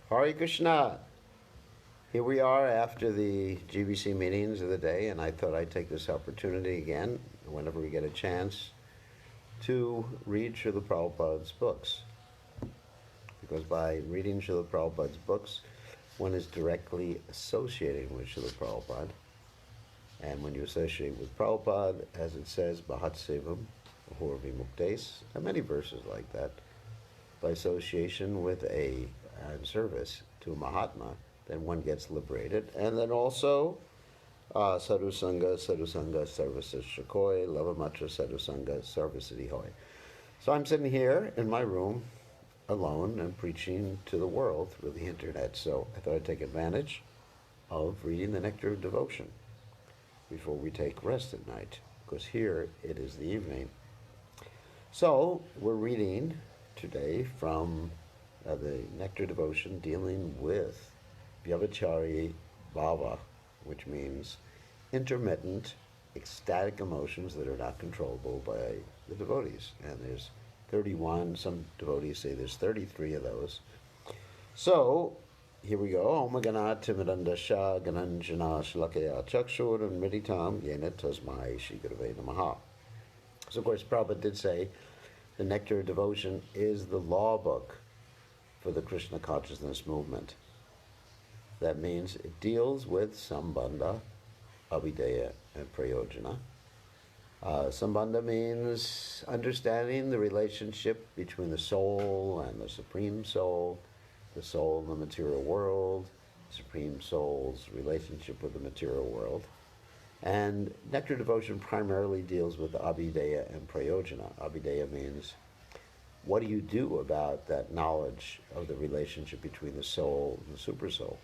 Hare Krishna. Here we are after the GBC meetings of the day, and I thought I'd take this opportunity again, whenever we get a chance, to read Srila Prabhupada's books. Because by reading Srila Prabhupada's books, one is directly associating with Srila Prabhupada. And when you associate with Prabhupada, as it says, Bahat Sevam, Ahur Vimuktes, and many verses like that, by association with and service to a Mahatma, then one gets liberated. And then also, Sadhu Sangha, Sarvasa Shakoi, Lavamatra Sadhu Sangha, Sarvasiddhi Hoy. So I'm sitting here in my room alone and preaching to the world through the internet. So I thought I'd take advantage of reading the Nectar of Devotion before we take rest at night, because here it is the evening. So we're reading today from the Nectar Devotion dealing with Vyavachari Bhava, which means intermittent, ecstatic emotions that are not controllable by the devotees. And there's 31, some devotees say there's 33 of those. So, here we go. Om Gana Timidandasha Gananjana Shlakaya Chakshur and Mritam Yena Tasmai Shri Gurave Namaha. So, of course, Prabhupada did say the Nectar of Devotion is the law book for the Krishna consciousness movement. That means it deals with Sambandha, Abhideya, and Prayojana. Sambandha means understanding the relationship between the soul and the Supreme Soul, the soul and the material world, Supreme Soul's relationship with the material world. And Nectar Devotion primarily deals with Abhideya and Prayojana. Abhideya means what do you do about that knowledge of the relationship between the soul and the super soul?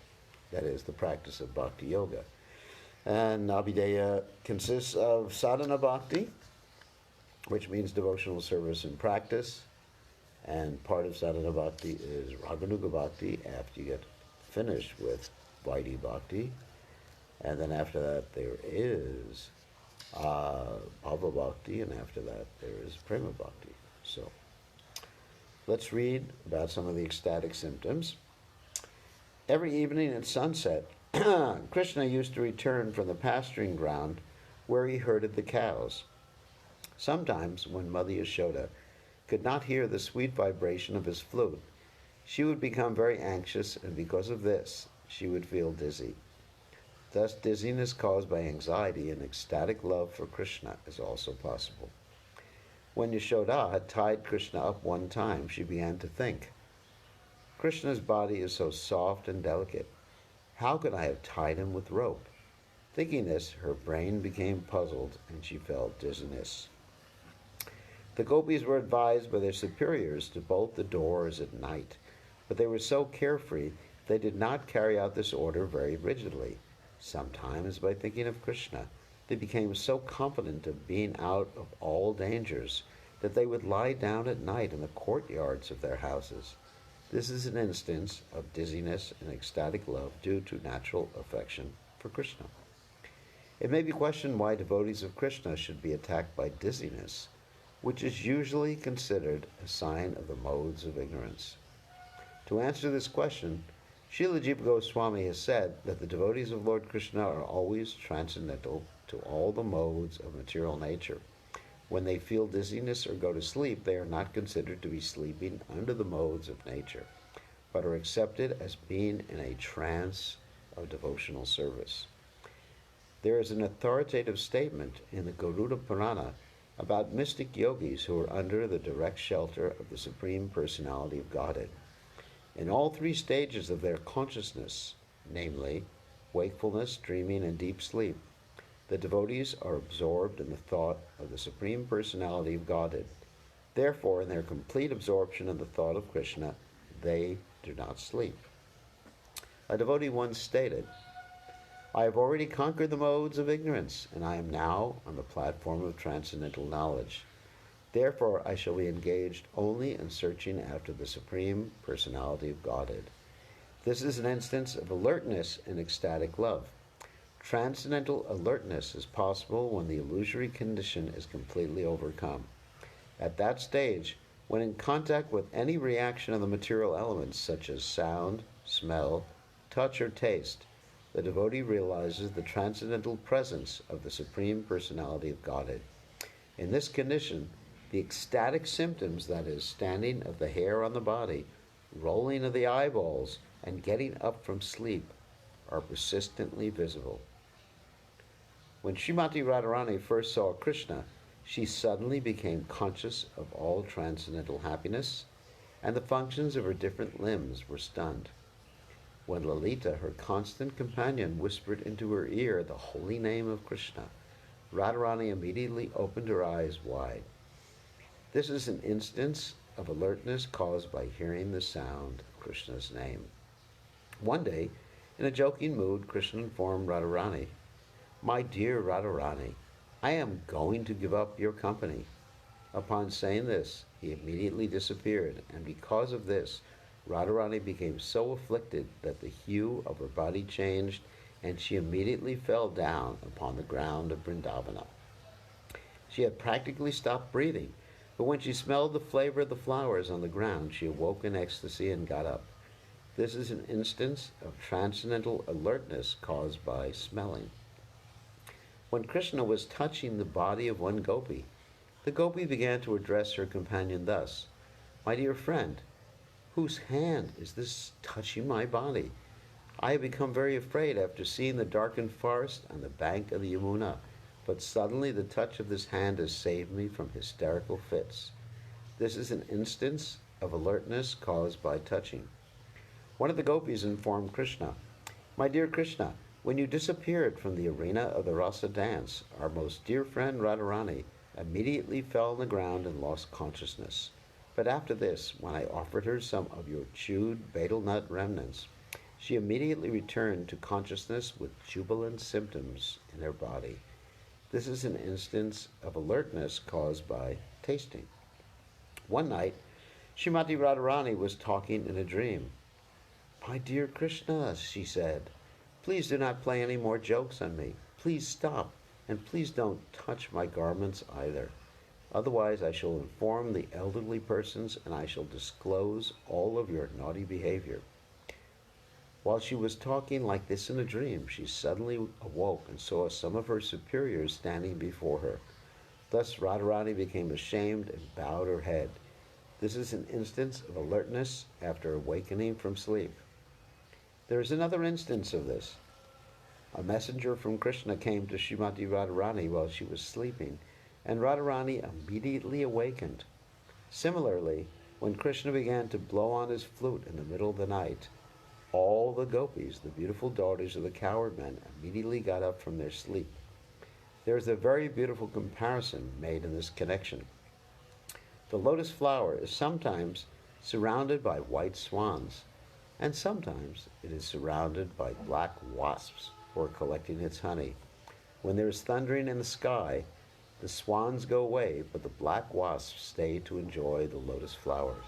That is the practice of bhakti yoga. And Abhideya consists of sadhana bhakti, which means devotional service in practice. And part of sadhana bhakti is raganuga bhakti after you get finished with vaidhi bhakti. And then after that there is bhava bhakti, and after that there is prema bhakti. So let's read about some of the ecstatic symptoms. Every evening at sunset, Krishna used to return from the pasturing ground where he herded the cows. Sometimes, when Mother Yashoda could not hear the sweet vibration of his flute, she would become very anxious, and because of this, she would feel dizzy. Thus, dizziness caused by anxiety and ecstatic love for Krishna is also possible. When Yashoda had tied Krishna up one time, she began to think, Krishna's body is so soft and delicate. How could I have tied him with rope? Thinking this, her brain became puzzled and she felt dizziness. The gopis were advised by their superiors to bolt the doors at night, but they were so carefree they did not carry out this order very rigidly. Sometimes, by thinking of Krishna, they became so confident of being out of all dangers that they would lie down at night in the courtyards of their houses. This is an instance of dizziness and ecstatic love due to natural affection for Krishna. It may be questioned why devotees of Krishna should be attacked by dizziness, which is usually considered a sign of the modes of ignorance. To answer this question, Srila Jiva Goswami has said that the devotees of Lord Krishna are always transcendental to all the modes of material nature. When they feel dizziness or go to sleep, they are not considered to be sleeping under the modes of nature, but are accepted as being in a trance of devotional service. There is an authoritative statement in the Garuda Purana about mystic yogis who are under the direct shelter of the Supreme Personality of Godhead. In all three stages of their consciousness, namely wakefulness, dreaming, and deep sleep, the devotees are absorbed in the thought of the Supreme Personality of Godhead. Therefore, in their complete absorption in the thought of Krishna, they do not sleep. A devotee once stated, I have already conquered the modes of ignorance, and I am now on the platform of transcendental knowledge. Therefore, I shall be engaged only in searching after the Supreme Personality of Godhead. This is an instance of alertness in ecstatic love. Transcendental alertness is possible when the illusory condition is completely overcome. At that stage, When in contact with any reaction of the material elements, such as sound, smell, touch, or taste, the devotee realizes the transcendental presence of the Supreme Personality of Godhead. In this condition, the ecstatic symptoms, that is, standing of the hair on the body, rolling of the eyeballs, and getting up from sleep, are persistently visible. When Srimati Radharani first saw Krishna, she suddenly became conscious of all transcendental happiness, and the functions of her different limbs were stunned. When Lalita, her constant companion, whispered into her ear the holy name of Krishna, Radharani immediately opened her eyes wide. This is an instance of alertness caused by hearing the sound of Krishna's name. One day, in a joking mood, Krishna informed Radharani, "My dear Radharani, I am going to give up your company." Upon saying this, he immediately disappeared, and because of this, Radharani became so afflicted that the hue of her body changed, and she immediately fell down upon the ground of Vrindavana. She had practically stopped breathing, but when she smelled the flavor of the flowers on the ground, she awoke in ecstasy and got up. This is an instance of transcendental alertness caused by smelling. When Krishna was touching the body of one gopi, the gopi began to address her companion thus, "My dear friend, whose hand is this touching my body? I have become very afraid after seeing the darkened forest on the bank of the Yamuna, but suddenly the touch of this hand has saved me from hysterical fits." This is an instance of alertness caused by touching. One of the gopis informed Krishna, "My dear Krishna, when you disappeared from the arena of the Rasa dance, our most dear friend Radharani immediately fell on the ground and lost consciousness. But after this, when I offered her some of your chewed betel nut remnants, she immediately returned to consciousness with jubilant symptoms in her body." This is an instance of alertness caused by tasting. One night, Srimati Radharani was talking in a dream. "My dear Krishna," she said, "please do not play any more jokes on me. Please stop, and please don't touch my garments either. Otherwise I shall inform the elderly persons, and I shall disclose all of your naughty behavior." While she was talking like this in a dream, she suddenly awoke and saw some of her superiors standing before her. Thus Radharani became ashamed and bowed her head. This is an instance of alertness after awakening from sleep. There is another instance of this. A messenger from Krishna came to Srimati Radharani while she was sleeping, and Radharani immediately awakened. Similarly, when Krishna began to blow on his flute in the middle of the night, all the gopis, the beautiful daughters of the cowherd men, immediately got up from their sleep. There is a very beautiful comparison made in this connection. The lotus flower is sometimes surrounded by white swans, and sometimes it is surrounded by black wasps who are collecting its honey. When there is thundering in the sky, the swans go away, but the black wasps stay to enjoy the lotus flowers.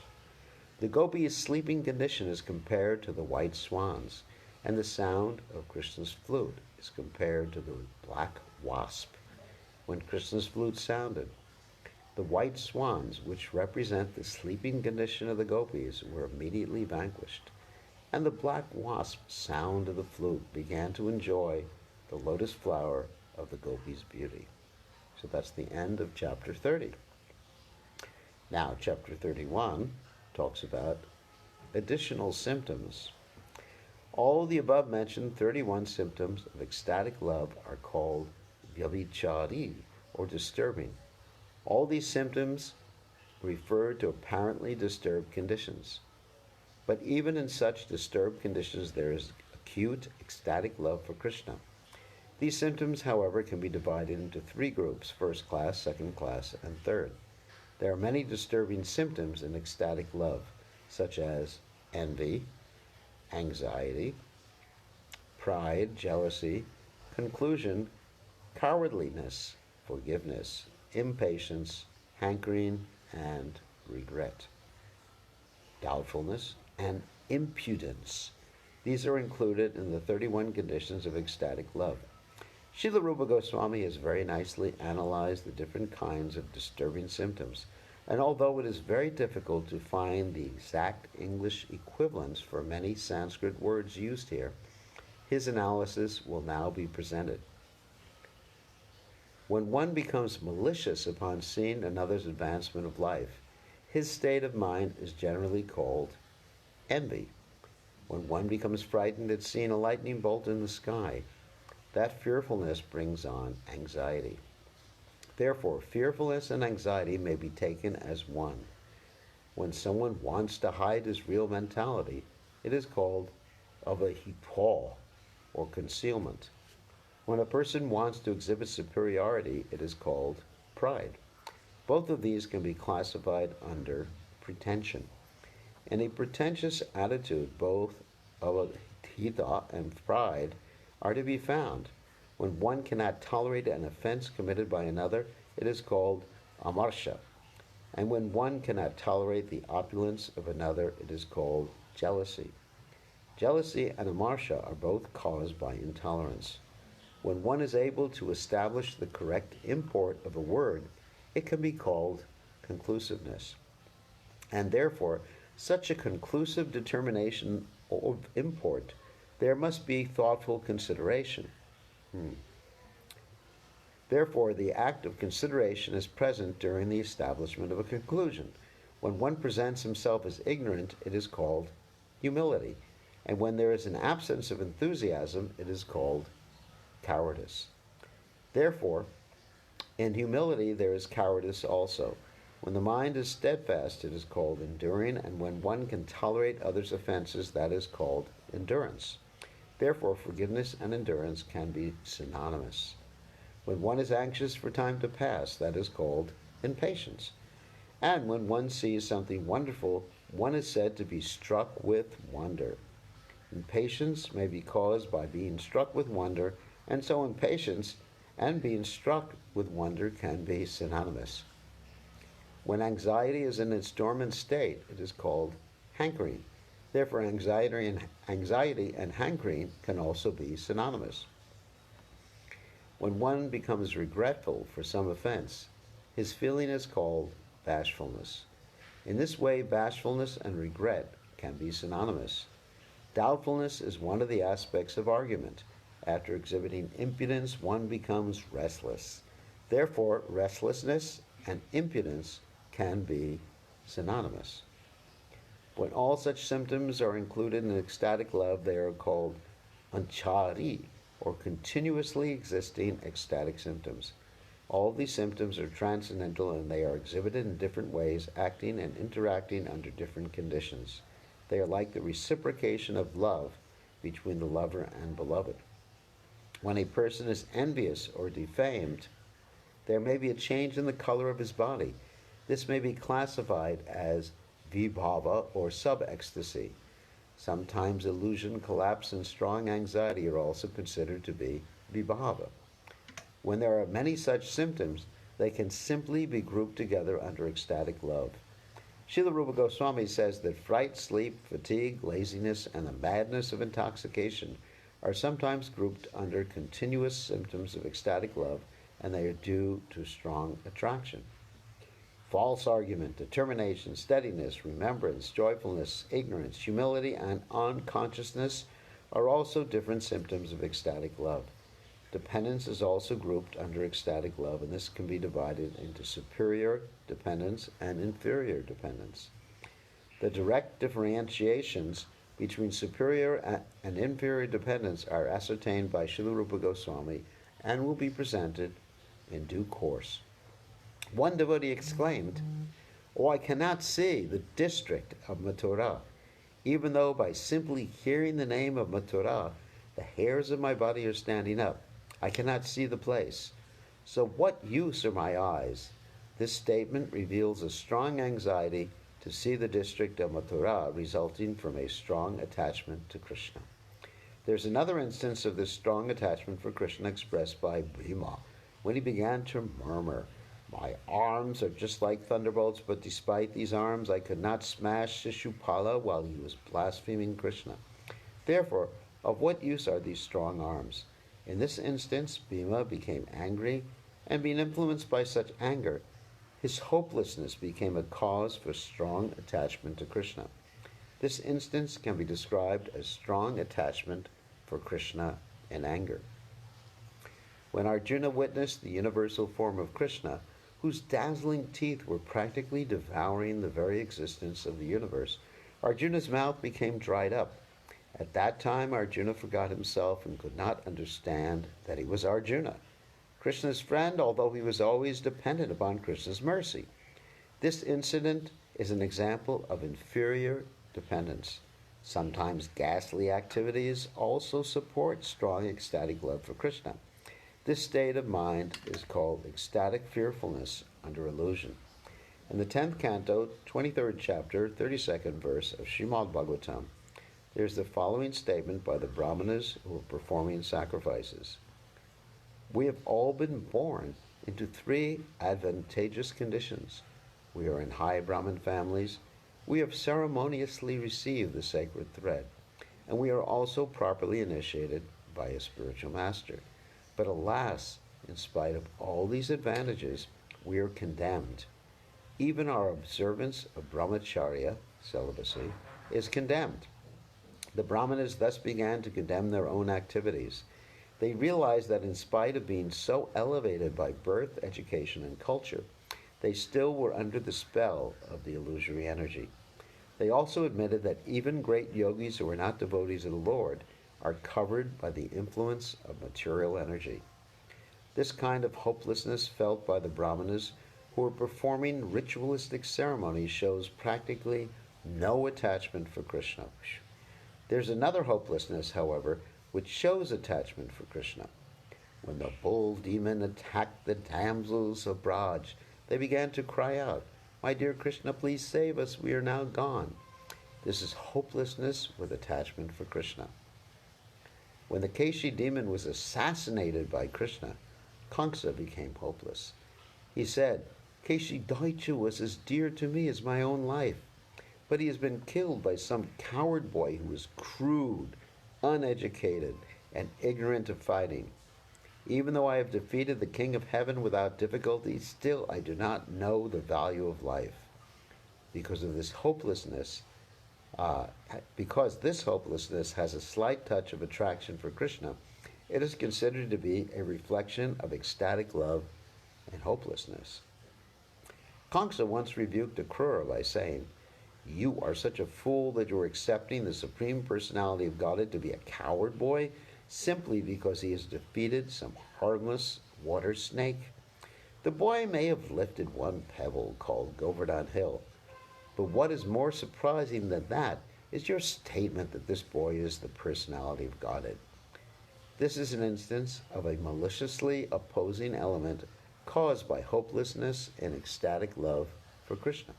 The gopi's sleeping condition is compared to the white swans, and the sound of Krishna's flute is compared to the black wasp. When Krishna's flute sounded, the white swans, which represent the sleeping condition of the gopis, were immediately vanquished, and the black wasp sound of the flute began to enjoy the lotus flower of the gopis' beauty. So that's the end of chapter 30. Now, chapter 31 talks about additional symptoms. All the above mentioned 31 symptoms of ecstatic love are called vyabhichari, or disturbing. All these symptoms refer to apparently disturbed conditions. But even in such disturbed conditions, there is acute ecstatic love for Krishna. These symptoms, however, can be divided into three groups: first class, second class, and third. There are many disturbing symptoms in ecstatic love, such as envy, anxiety, pride, jealousy, conclusion, cowardliness, forgiveness, impatience, hankering, and regret, doubtfulness, and impudence. These are included in the 31 conditions of ecstatic love. Srila Rupa Goswami has very nicely analyzed the different kinds of disturbing symptoms. And although it is very difficult to find the exact English equivalents for many Sanskrit words used here, his analysis will now be presented. When one becomes malicious upon seeing another's advancement of life, his state of mind is generally called envy. When one becomes frightened at seeing a lightning bolt in the sky, that fearfulness brings on anxiety. Therefore, fearfulness and anxiety may be taken as one. When someone wants to hide his real mentality, it is called avahitva, or concealment. When a person wants to exhibit superiority, it is called pride. Both of these can be classified under pretension. In a pretentious attitude, both avahita and pride are to be found. When one cannot tolerate an offense committed by another, it is called amarsha. And when one cannot tolerate the opulence of another, it is called jealousy. Jealousy and amarsha are both caused by intolerance. When one is able to establish the correct import of a word, it can be called conclusiveness. And therefore, such a conclusive determination of import, there must be thoughtful consideration. Therefore, the act of consideration is present during the establishment of a conclusion. When one presents himself as ignorant, it is called humility. And when there is an absence of enthusiasm, it is called cowardice. Therefore, in humility there is cowardice also. When the mind is steadfast, it is called enduring, and when one can tolerate others' offenses, that is called endurance. Therefore, forgiveness and endurance can be synonymous. When one is anxious for time to pass, that is called impatience. And when one sees something wonderful, one is said to be struck with wonder. Impatience may be caused by being struck with wonder, and so impatience and being struck with wonder can be synonymous. When anxiety is in its dormant state, it is called hankering. Therefore, anxiety and hankering can also be synonymous. When one becomes regretful for some offense, his feeling is called bashfulness. In this way, bashfulness and regret can be synonymous. Doubtfulness is one of the aspects of argument. After exhibiting impudence, one becomes restless. Therefore, restlessness and impudence can be synonymous. When all such symptoms are included in ecstatic love, they are called anchari, or continuously existing ecstatic symptoms. All these symptoms are transcendental and they are exhibited in different ways, acting and interacting under different conditions. They are like the reciprocation of love between the lover and beloved. When a person is envious or defamed, there may be a change in the color of his body. This may be classified as vibhava or sub-ecstasy. Sometimes illusion, collapse, and strong anxiety are also considered to be vibhava. When there are many such symptoms, they can simply be grouped together under ecstatic love. Srila Rupa Goswami says that fright, sleep, fatigue, laziness, and the madness of intoxication are sometimes grouped under continuous symptoms of ecstatic love, and they are due to strong attraction. False argument, determination, steadiness, remembrance, joyfulness, ignorance, humility, and unconsciousness are also different symptoms of ecstatic love. Dependence is also grouped under ecstatic love, and this can be divided into superior dependence and inferior dependence. The direct differentiations between superior and inferior dependence are ascertained by Srila Rupa Goswami and will be presented in due course. One devotee exclaimed, "Oh, I cannot see the district of Mathura, even though by simply hearing the name of Mathura, the hairs of my body are standing up. I cannot see the place. So what use are my eyes?" This statement reveals a strong anxiety to see the district of Mathura, resulting from a strong attachment to Krishna. There's another instance of this strong attachment for Krishna expressed by Bhima, when he began to murmur, "My arms are just like thunderbolts, but despite these arms I could not smash Shishupala while he was blaspheming Krishna. Therefore, of what use are these strong arms?" In this instance, Bhima became angry, and being influenced by such anger, his hopelessness became a cause for strong attachment to Krishna. This instance can be described as strong attachment for Krishna and anger. When Arjuna witnessed the universal form of Krishna, whose dazzling teeth were practically devouring the very existence of the universe, Arjuna's mouth became dried up. At that time, Arjuna forgot himself and could not understand that he was Arjuna, Krishna's friend, although he was always dependent upon Krishna's mercy. This incident is an example of inferior dependence. Sometimes ghastly activities also support strong ecstatic love for Krishna. This state of mind is called ecstatic fearfulness under illusion. In the 10th canto, 23rd chapter, 32nd verse of Srimad Bhagavatam, there is the following statement by the Brahmanas who are performing sacrifices. We have all been born into three advantageous conditions. We are in high Brahmin families, we have ceremoniously received the sacred thread, and we are also properly initiated by a spiritual master. But alas, in spite of all these advantages, we are condemned. Even our observance of brahmacharya, celibacy, is condemned. The Brahmanas thus began to condemn their own activities. They realized that in spite of being so elevated by birth, education, and culture, they still were under the spell of the illusory energy. They also admitted that even great yogis who are not devotees of the Lord are covered by the influence of material energy. This kind of hopelessness felt by the Brahmanas who were performing ritualistic ceremonies shows practically no attachment for Krishna. There's another hopelessness, however, which shows attachment for Krishna. When the bull demon attacked the damsels of Braj, they began to cry out, "My dear Krishna, please save us, we are now gone." This is hopelessness with attachment for Krishna. When the Keshi demon was assassinated by Krishna, Kamsa became hopeless. He said, "Keshi Daichu was as dear to me as my own life, but he has been killed by some coward boy who is crude, uneducated, and ignorant of fighting. Even though I have defeated the King of Heaven without difficulty, still I do not know the value of life." Because of this hopelessness, because this hopelessness has a slight touch of attraction for Krishna, it is considered to be a reflection of ecstatic love and hopelessness. Kamsa once rebuked Akrura by saying, "You are such a fool that you are accepting the Supreme Personality of Godhead to be a coward boy simply because he has defeated some harmless water snake. The boy may have lifted one pebble called Govardhan Hill, but what is more surprising than that is your statement that this boy is the personality of Godhead." This is an instance of a maliciously opposing element caused by hopelessness and ecstatic love for Krishna.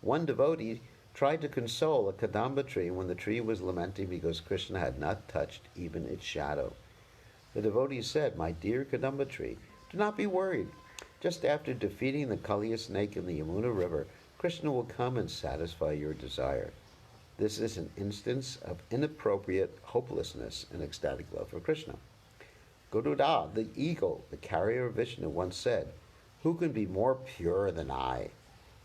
One devotee tried to console a kadamba tree when the tree was lamenting because Krishna had not touched even its shadow. The devotee said, "My dear kadamba tree, do not be worried. Just after defeating the Kaliya snake in the Yamuna River, Krishna will come and satisfy your desire." This is an instance of inappropriate hopelessness and ecstatic love for Krishna. Garuda, the eagle, the carrier of Vishnu, once said, "Who can be more pure than I?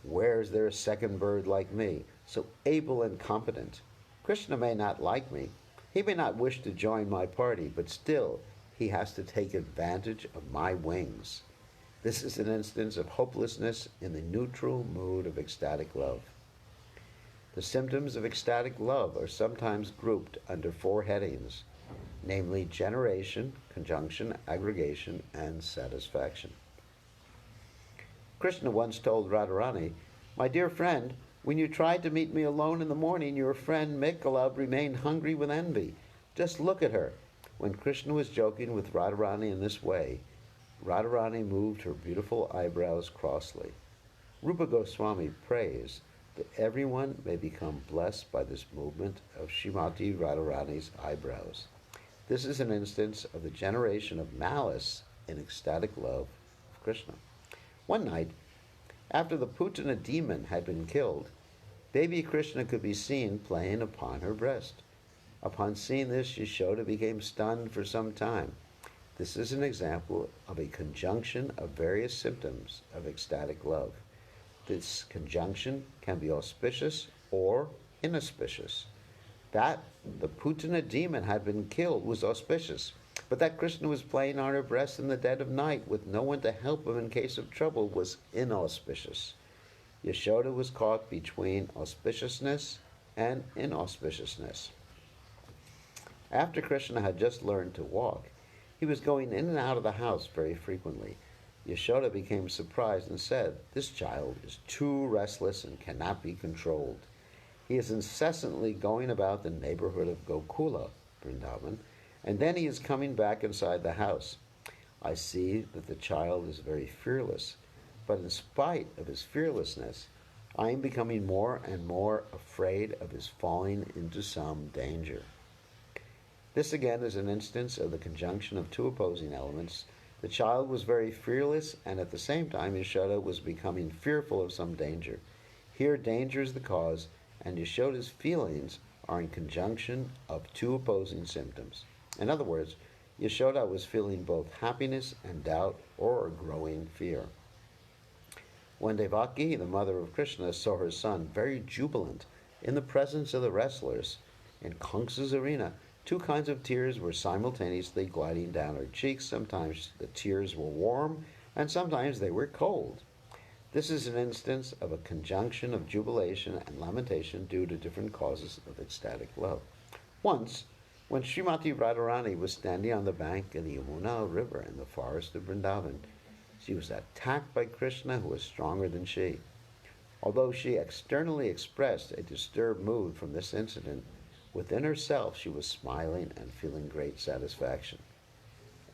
Where is there a second bird like me, so able and competent? Krishna may not like me. He may not wish to join my party, but still he has to take advantage of my wings." This is an instance of hopelessness in the neutral mood of ecstatic love. The symptoms of ecstatic love are sometimes grouped under four headings, namely generation, conjunction, aggregation, and satisfaction. Krishna once told Radharani, "My dear friend, when you tried to meet me alone in the morning, your friend Mikalab remained hungry with envy. Just look at her." When Krishna was joking with Radharani in this way, Radharani moved her beautiful eyebrows crossly. Rupa Goswami prays that everyone may become blessed by this movement of Srimati Radharani's eyebrows. This is an instance of the generation of malice in ecstatic love of Krishna. One night, after the Putana demon had been killed, baby Krishna could be seen playing upon her breast. Upon seeing this, Yashoda became stunned for some time. This is an example of a conjunction of various symptoms of ecstatic love. This conjunction can be auspicious or inauspicious. That the Putana demon had been killed was auspicious, but that Krishna was playing on her breast in the dead of night with no one to help him in case of trouble was inauspicious. Yashoda was caught between auspiciousness and inauspiciousness. After Krishna had just learned to walk, he was going in and out of the house very frequently. Yashoda became surprised and said, "This child is too restless and cannot be controlled. He is incessantly going about the neighborhood of Gokula, Vrindavan, and then he is coming back inside the house. I see that the child is very fearless, but in spite of his fearlessness, I am becoming more and more afraid of his falling into some danger." This again is an instance of the conjunction of two opposing elements. The child was very fearless, and at the same time Yashoda was becoming fearful of some danger. Here danger is the cause, and Yashoda's feelings are in conjunction of two opposing symptoms. In other words, Yashoda was feeling both happiness and doubt or growing fear. When Devaki, the mother of Krishna, saw her son very jubilant in the presence of the wrestlers in Kamsa's arena, two kinds of tears were simultaneously gliding down her cheeks. Sometimes the tears were warm, and sometimes they were cold. This is an instance of a conjunction of jubilation and lamentation due to different causes of ecstatic love. Once, when Srimati Radharani was standing on the bank of the Yamuna River in the forest of Vrindavan, she was attacked by Krishna, who was stronger than she. Although she externally expressed a disturbed mood from this incident, within herself she was smiling and feeling great satisfaction.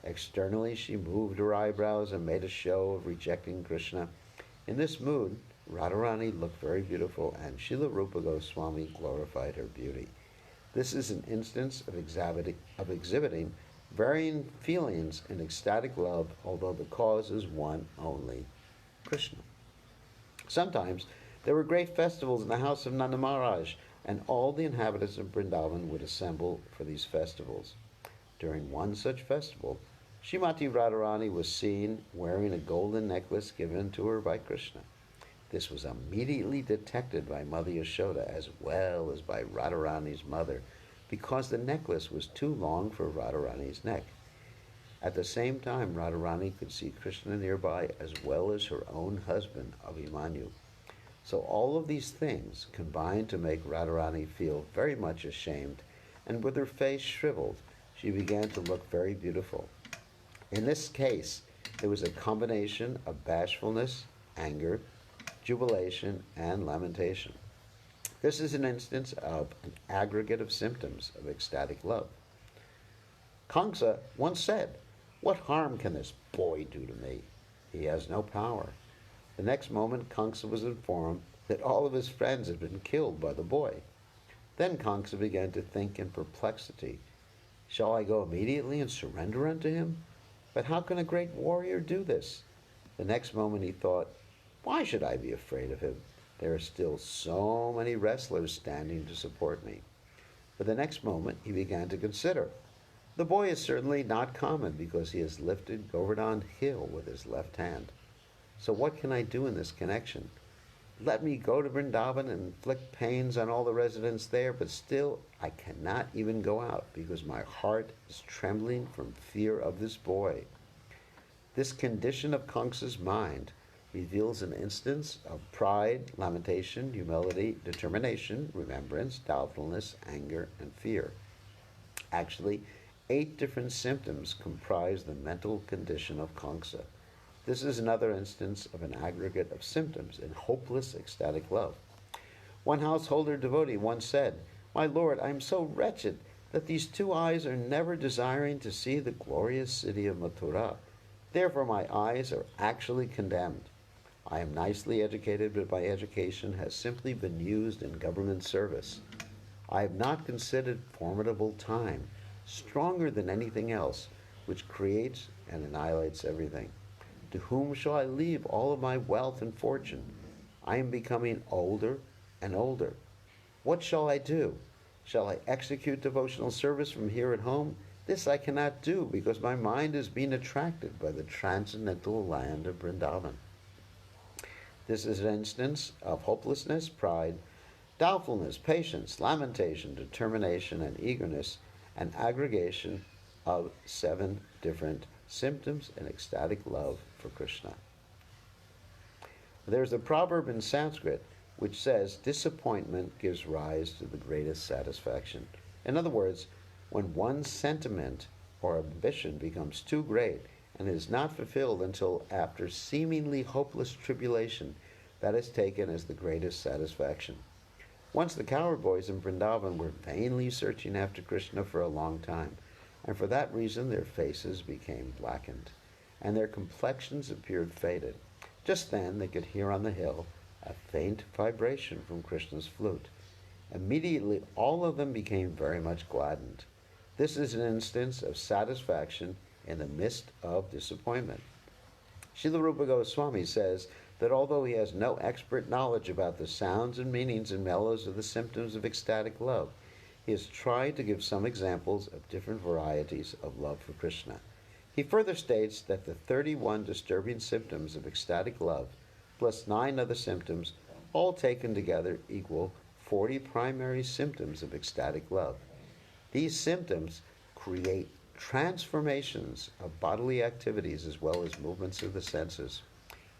Externally she moved her eyebrows and made a show of rejecting Krishna. In this mood, Radharani looked very beautiful, and Srila Rupa Goswami glorified her beauty. This is an instance of exhibiting varying feelings in ecstatic love, although the cause is one only, Krishna. Sometimes there were great festivals in the house of Nanda Maharaj, and all the inhabitants of Vrindavan would assemble for these festivals. During one such festival, Srimati Radharani was seen wearing a golden necklace given to her by Krishna. This was immediately detected by Mother Yashoda as well as by Radharani's mother, because the necklace was too long for Radharani's neck. At the same time, Radharani could see Krishna nearby as well as her own husband, Abhimanyu. So all of these things combined to make Radharani feel very much ashamed, and with her face shriveled, she began to look very beautiful. In this case, there was a combination of bashfulness, anger, jubilation, and lamentation. This is an instance of an aggregate of symptoms of ecstatic love. Kamsa once said, "What harm can this boy do to me? He has no power." The next moment, Kamsa was informed that all of his friends had been killed by the boy. Then Kamsa began to think in perplexity, "Shall I go immediately and surrender unto him? But how can a great warrior do this?" The next moment he thought, "Why should I be afraid of him? There are still so many wrestlers standing to support me." But the next moment he began to consider, "The boy is certainly not common because he has lifted Govardhan Hill with his left hand. So what can I do in this connection? Let me go to Vrindavan and inflict pains on all the residents there, but still I cannot even go out because my heart is trembling from fear of this boy." This condition of Kamsa's mind reveals an instance of pride, lamentation, humility, determination, remembrance, doubtfulness, anger, and fear. Actually, 8 different symptoms comprise the mental condition of Kamsa. This is another instance of an aggregate of symptoms in hopeless ecstatic love. One householder devotee once said, "My Lord, I am so wretched that these 2 eyes are never desiring to see the glorious city of Mathura. Therefore my eyes are actually condemned. I am nicely educated, but my education has simply been used in government service. I have not considered formidable time, stronger than anything else, which creates and annihilates everything. To whom shall I leave all of my wealth and fortune? I am becoming older and older. What shall I do? Shall I execute devotional service from here at home? This I cannot do because my mind is being attracted by the transcendental land of Vrindavan. This is an instance of hopelessness, pride, doubtfulness, patience, lamentation, determination, and eagerness, an aggregation of 7 different symptoms and ecstatic love for Krishna. There's a proverb in Sanskrit which says, disappointment gives rise to the greatest satisfaction. In other words, when one's sentiment or ambition becomes too great and is not fulfilled until after seemingly hopeless tribulation, that is taken as the greatest satisfaction. Once the cowherd boys in Vrindavan were vainly searching after Krishna for a long time, and for that reason their faces became blackened, and their complexions appeared faded. Just then they could hear on the hill a faint vibration from Krishna's flute. Immediately all of them became very much gladdened. This is an instance of satisfaction in the midst of disappointment. Srila Rupa Goswami says that although he has no expert knowledge about the sounds and meanings and mellows of the symptoms of ecstatic love, he has tried to give some examples of different varieties of love for Krishna. He further states that the 31 disturbing symptoms of ecstatic love, plus 9 other symptoms, all taken together equal 40 primary symptoms of ecstatic love. These symptoms create transformations of bodily activities as well as movements of the senses.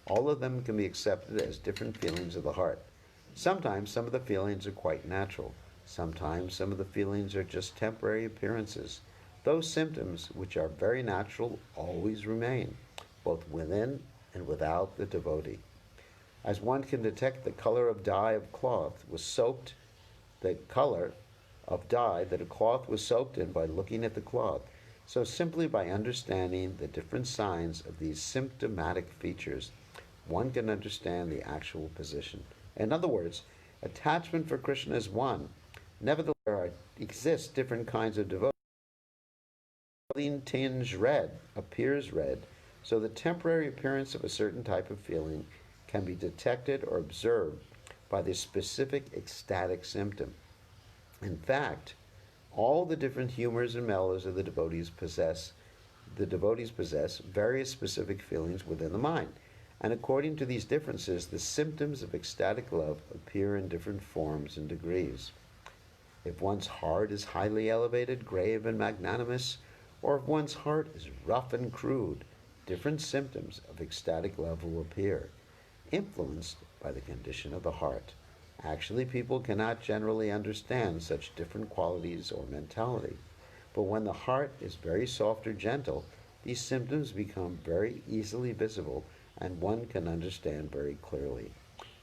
All of them can be accepted as different feelings of the heart. Sometimes some of the feelings are quite natural. Sometimes some of the feelings are just temporary appearances. Those symptoms, which are very natural, always remain, both within and without the devotee. As one can detect the color of dye of cloth was soaked, the color of dye that a cloth was soaked in by looking at the cloth, so simply by understanding the different signs of these symptomatic features, one can understand the actual position. In other words, attachment for Krishna is one. Nevertheless, there exist different kinds of devotion. Feeling tinged red appears red, so the temporary appearance of a certain type of feeling can be detected or observed by the specific ecstatic symptom. In fact, all the different humors and mellows of the devotees possess various specific feelings within the mind. And according to these differences, the symptoms of ecstatic love appear in different forms and degrees. If one's heart is highly elevated, grave, and magnanimous, or if one's heart is rough and crude, different symptoms of ecstatic love will appear, influenced by the condition of the heart. Actually, people cannot generally understand such different qualities or mentality. But when the heart is very soft or gentle, these symptoms become very easily visible and one can understand very clearly.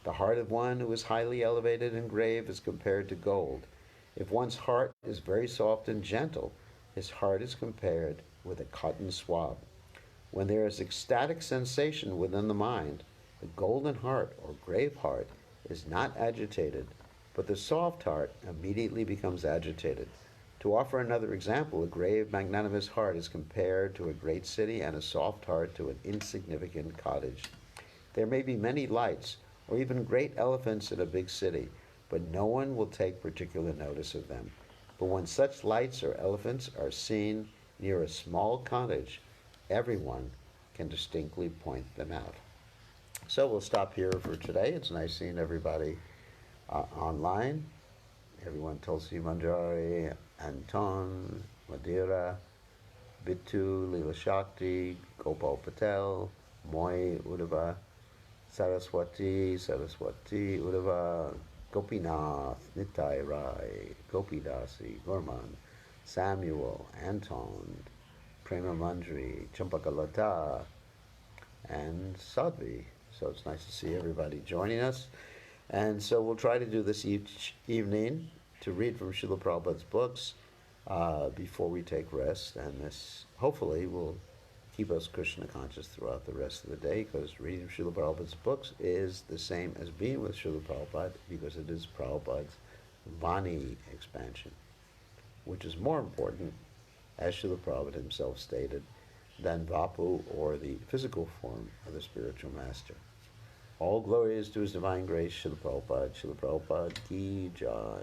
The heart of one who is highly elevated and grave is compared to gold. If one's heart is very soft and gentle, his heart is compared with a cotton swab. When there is ecstatic sensation within the mind, the golden heart or grave heart is not agitated, but the soft heart immediately becomes agitated. To offer another example, a grave, magnanimous heart is compared to a great city and a soft heart to an insignificant cottage. There may be many lights or even great elephants in a big city, but no one will take particular notice of them. But when such lights or elephants are seen near a small cottage, everyone can distinctly point them out. So we'll stop here for today. It's nice seeing everybody online. Everyone, Tulsi Manjari, Anton, Madeira, Bittu, Leela Shakti, Gopal Patel, Moy Udava, Saraswati, Udava, Gopinath, Nitai Rai, Gopidasi, Gorman, Samuel, Anton, Prema Manjari, Champakalata, and Sadhvi. So it's nice to see everybody joining us. And so we'll try to do this each evening to read from Srila Prabhupada's books before we take rest. And this hopefully will keep us Krishna conscious throughout the rest of the day, because reading Srila Prabhupada's books is the same as being with Srila Prabhupada, because it is Prabhupada's Vani expansion, which is more important, as Srila Prabhupada himself stated, than Vapu or the physical form of the spiritual master. All glory is to His divine grace, Srila Prabhupada ki jai.